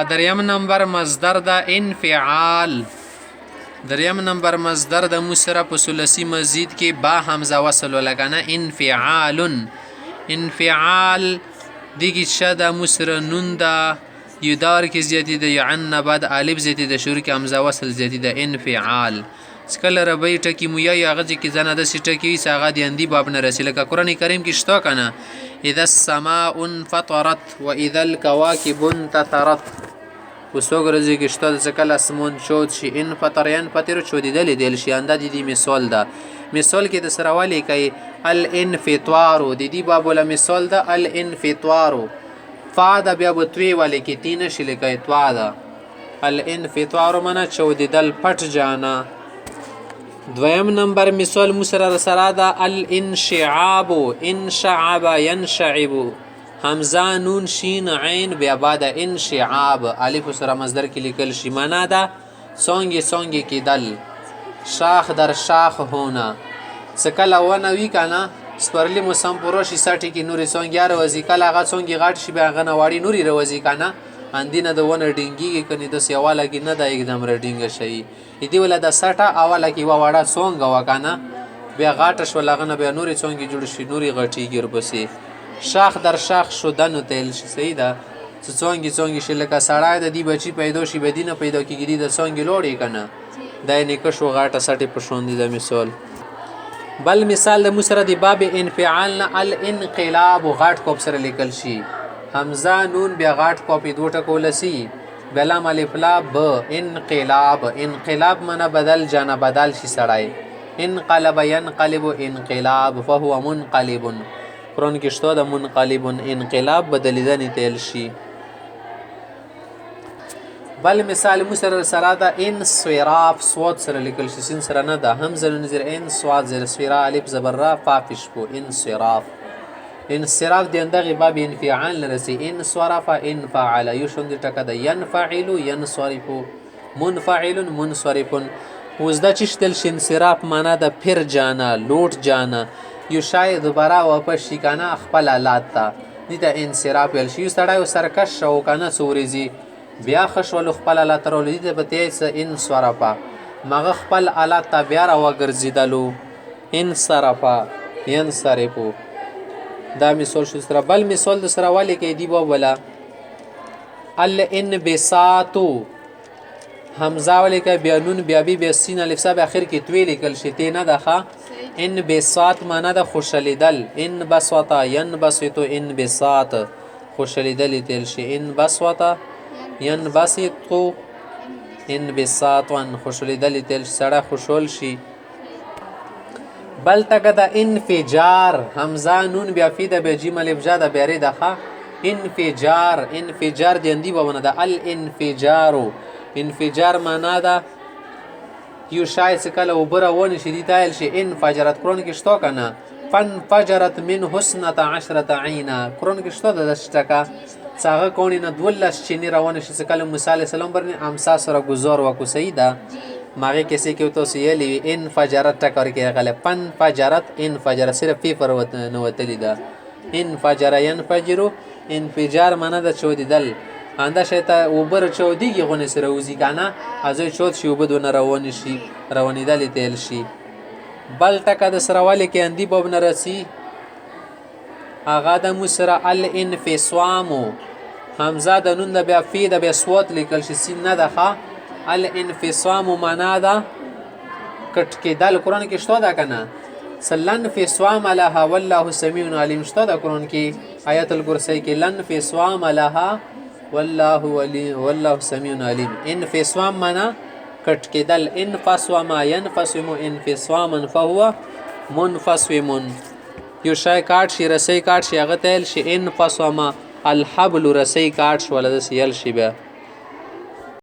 دریم نمبر مصدر د انفعال. دریم نمبر مصدر د مسره په ثلاثي مزید کې با حمزه وصل ولګنه انفعال. انفعال دیگه شد مسره نون دا یدار کې زیاتی د یعن بعد الف زیاتی د شروع کې حمزه وصل زیاتی د انفعال. سکل ربی ټکی مویا یا غږ کې زنه د سټکی ساغه دی اندی باب نه رسیل کا قران کریم کې شتا کنه اذا السماء انفطرت واذا الكواكب انتثرت. وسوګرځي کې شته د سکل اسمون شود شي انفطر ينفطر شودیدل دل شي انده دي مثال ده. مثال کې د سروالی کوي الانفطار د دې باب ولا مثال ده الانفطار فا د بیا بتوی والی کې تین شي لکه اتوا ده. الانفطار معنا شودیدل پټ جانا. دویم نمبر مثال مسرر سره ده الانشعاب. انشعب ينشعب حمزه نون شین عین بیا بعد انشعاب الف سره مصدر کې لیکل شي معنا ده سونګي سونګي کې دل شاخ در شاخ ہونا. سکل ونوي کنه سپرلی موسم پروشي ساټي کې نوري سونګي راوځي کله هغه سونګي غاټ شي بیا غنه واړي نوري راوځي کنه اندینه د ونه ډینګي کني د سیواله کې نه د एकदम رډینګ شي دې ولا د سټه اواله کې واړه سونګ وکنه بیا غاټ شو لغنه بیا نوري سونګي جوړ شي نوري غټي ګربسي شاخ در شاخ شدن تل شي صحیح ده. څونګي څونګي شي لکه سړای د دې بچي پیدا شي بدینه پیدا کیږي د څونګي لوړې کنه دای نه کښو غاټه سټي پښوندې د مثال. بل مثال د مسره دی باب انفعال الانقلاب غاټ کوب سره لیکل شي حمزه نون بیا غاټ کوپی دوټه کولسی بلام الف لا ب انقلاب. انقلاب معنا بدل جانا بدل شي سړای انقلب ينقلب انقلاب فهو منقلب. قرآن کې شته د منقلب انقلاب بدلیدنې تل شي. بل مثال مسرر سره ده انصراف صوت سره لیکل شي سین سره نه ده همزه نظر ان صاد زر سفیرا الف زبر را فافش بو انصراف. انصراف دی اندغه باب انفعال لرسي انصرف انفعل یشند ټکه ده ينفعل ينصرف منفعل منصرف. وزدا چشتل شي انصراف معنا ده پھر جانا لوٹ جانا یو شاید دوباره واپس شي کنه خپل حالات ته دې ته انصراف ویل شي. سړی سرکش شو کنه سوريزي بیا خشول خپل حالات ته ولې ته پته س انصرفا مغه خپل حالات ته بیا را وګرځیدلو انصرفا ينصرفو. دا مثال شو سره. بل مثال د سره والی کې دی ولا الانبساط حمزه والی کې بیا نون بیا بیا سین الف ساب اخر کې توی لیکل شي ته نه دخه انبساط معنا د خوشالیدل انبسط ينبسط انبساط خوشالیدل تل شي انبسط ينبسط انبساطا خوشالیدل تل سره خوشول شي. بل تک د انفجار حمزه نون بیا فی د بجیم الف جا د بیری دخه انفجار. انفجار دی اندی بونه د الانفجار. انفجار معنا د یو شای سکله وبره ونه شدی تایل شي انفجرت. قرآن کې شته کنه فانفجرت من حسنة عشرة عینا. قرآن کې شته د شتکا څنګه کونی نه دولس چینی روان شي سکله موسی علی السلام برنه امسا سره گزار وکو سیدا ماغه کسی کې تو سیلی انفجرت ټکر کې غله فانفجرت انفجر صرف فی فروت نو تلی دا انفجر ينفجر انفجار معنا د چودیدل انده شته وبر چودیږي غونې سره وزي کنه ازو چود شي وبدونه روان شي روانیدل تل شي. بل ټکه د سروالی کې اندی باب نرسي اغا د مسره الانفصام حمزه د نون د بیا فی د بیا صوت لیکل شي سین نه دخه الانفصام معنا ده کټ کېدل. قرآن کې شته دا کنه سلن فصام لها والله سمیع علیم شته دا قرآن کې آیت الکرسی کې لن فصام لها والله سمیع علیم. انفصام معنا کټ کېدل انفصم ينفصم انفصاما فهو منفصم. یو شای کاټ شي رسۍ کاټ شي هغه تل شي انفصم الحبل رسۍ کاټ شو ولدا سیل شي بیا